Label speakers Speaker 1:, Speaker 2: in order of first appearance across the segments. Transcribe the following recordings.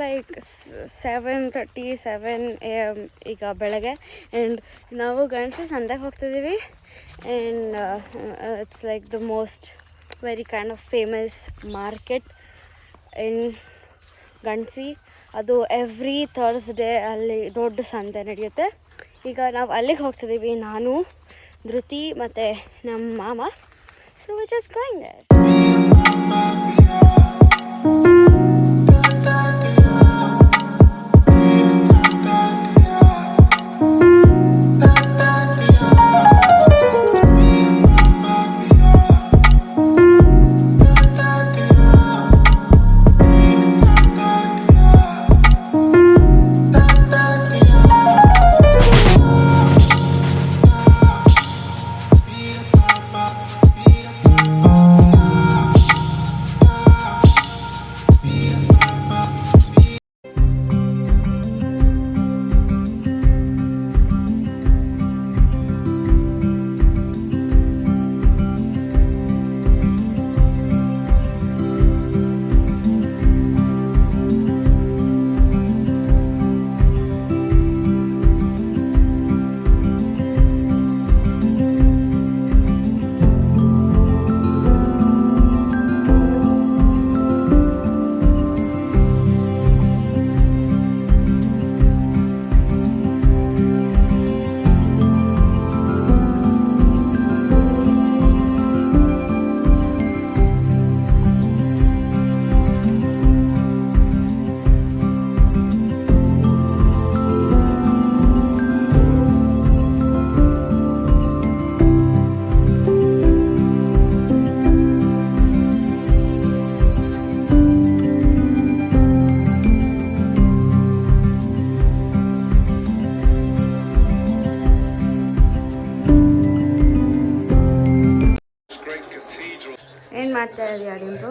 Speaker 1: Like 7:37 AM ಈಗ ಬೆಳಗ್ಗೆ. And ನಾವು ಗಂಡಸು ಸಂತೆಗೆ ಹೋಗ್ತಿದ್ದೀವಿ. And it's like the most very kind of famous market in Gandasi. ಅದು ಎವ್ರಿ ಥರ್ಸ್ಡೇ ಅಲ್ಲಿ ದೊಡ್ಡ ಸಂತೆ ನಡೆಯುತ್ತೆ. ಈಗ ನಾವು ಅಲ್ಲಿಗೆ ಹೋಗ್ತಿದ್ದೀವಿ, ನಾನು, ಧೃತಿ ಮತ್ತು ನಮ್ಮ ಮಾಮ. So we just going there. ಏನು ಮಾಡ್ತಾ ಇದೆಯಾ ಡಿಂಪು?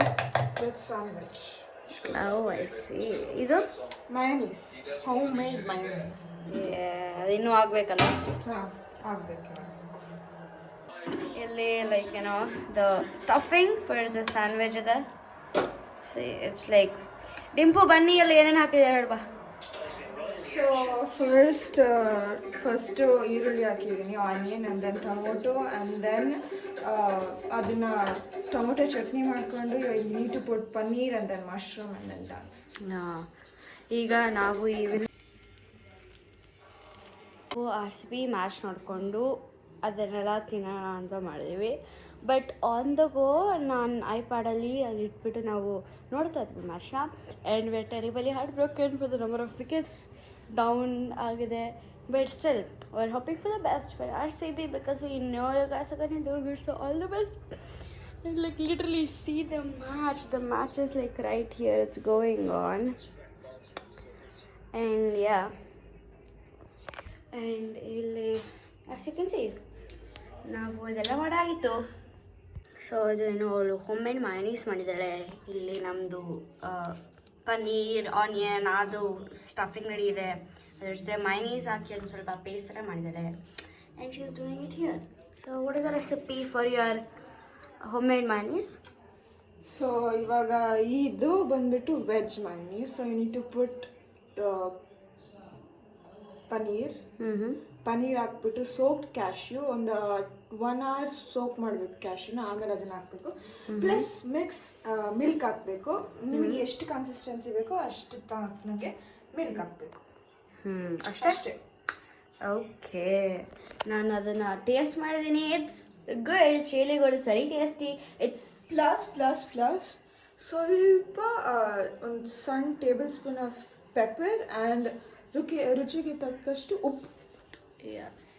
Speaker 2: ಸ್ಯಾಂಡ್ವಿಚ್.
Speaker 1: I see. ಇದು
Speaker 2: ಮಯೋನೀಸ್, ಹೋಮ್ ಮೇಡ್ ಮಯೋನೀಸ್.
Speaker 1: ಅದಿನ್ನೂ ಆಗಬೇಕಲ್ಲ?
Speaker 2: ಹಾಂ, ಆಗಬೇಕು.
Speaker 1: ಇಲ್ಲಿ ಲೈಕ್ ಏನೋ the stuffing for the sandwich ಇದೆ. ಸಿ ಇಟ್ಸ್ ಲೈಕ್ ಡಿಂಪು ಬನ್ನಿ, ಅಲ್ಲಿ ಏನೇನು ಹಾಕಿದೆ ಹೇಳ್ಬಾ.
Speaker 2: ಸೊ ಫಸ್ಟು ಈರುಳ್ಳಿ ಹಾಕಿದ್ದೀನಿ, onion and then tomato and then ಅದನ್ನು ಟೊಮೊಟೊ ಚಟ್ನಿ ಮಾಡಿಕೊಂಡು neat put paneer and then mushroom and then dal.
Speaker 1: ಈಗ ನಾವು RCB ಮ್ಯಾಚ್ ನೋಡಿಕೊಂಡು ಅದನ್ನೆಲ್ಲ ತಿನ್ನೋಣ ಅಂತ ಮಾಡಿದ್ದೀವಿ. ಬಟ್ ಆನ್ ದ ಗೋ ನಾನು ಐಪ್ಯಾಡಲ್ಲಿ ಅಲ್ಲಿ ಇಟ್ಬಿಟ್ಟು ನಾವು ನೋಡ್ತಾ ಇದ್ವಿ ಮ್ಯಾಚ್ನ. And we are terribly heart broken for the number of wickets down ಆಗಿದೆ. But still we are hoping for the best for RCB because we know you guys are gonna do good. So all the best. And like literally see the match is like right here, it's going on. And yeah, and ಇಲ್ಲಿ as you can see ನಾವು ಇದೆಲ್ಲ ಮಾಡಾಗಿತ್ತು. So ಇದೇನು ಅವಳು home made mayonnaise ಮಾಡಿದ್ದಾಳೆ. ಇಲ್ಲಿ ನಮ್ಮದು paneer, onion ಅದು stuffing ready ಇದೆ. ಅದ್ರ ಜೊತೆ ಮಯೋನೀಸ್ ಹಾಕಿ ಅದು ಸ್ವಲ್ಪ ಪೇಸ್ಟ್ ಥರ ಮಾಡಿದ್ದಾಳೆ. And she is doing it here. So what is the recipe for your home made mayonnaise?
Speaker 2: So ಇವಾಗ ಇದು ಬಂದ್ಬಿಟ್ಟು veg mayonnaise. So you need to put paneer ಹಾಕ್ಬಿಟ್ಟು ಸೋಕ್ಡ್ ಕ್ಯಾಶ್ಯೂ ಒಂದು 1 hour ಸೋಕ್ ಮಾಡಬೇಕು ಕ್ಯಾಶ್ಯೂನ. ಆಮೇಲೆ ಅದನ್ನು ಹಾಕಬೇಕು. ಪ್ಲಸ್ ಮಿಲ್ಕ್ ಹಾಕಬೇಕು. ನಿಮಗೆ ಎಷ್ಟು ಕನ್ಸಿಸ್ಟೆನ್ಸಿ ಬೇಕೋ ಅಷ್ಟು ತನಗೆ ಮಿಲ್ಕ್ ಹಾಕಬೇಕು. ಅಷ್ಟೇ.
Speaker 1: ಓಕೆ, ನಾನು ಅದನ್ನು ಟೇಸ್ಟ್ ಮಾಡಿದ್ದೀನಿ. It's good, it's really good, it's very tasty. It's
Speaker 2: plus ಸ್ವಲ್ಪ ಒಂದು ಸಣ್ಣ table spoon of pepper and ರುಚಿಗೆ ತಕ್ಕಷ್ಟು ಉಪ್ಪು.
Speaker 1: ಯಸ್.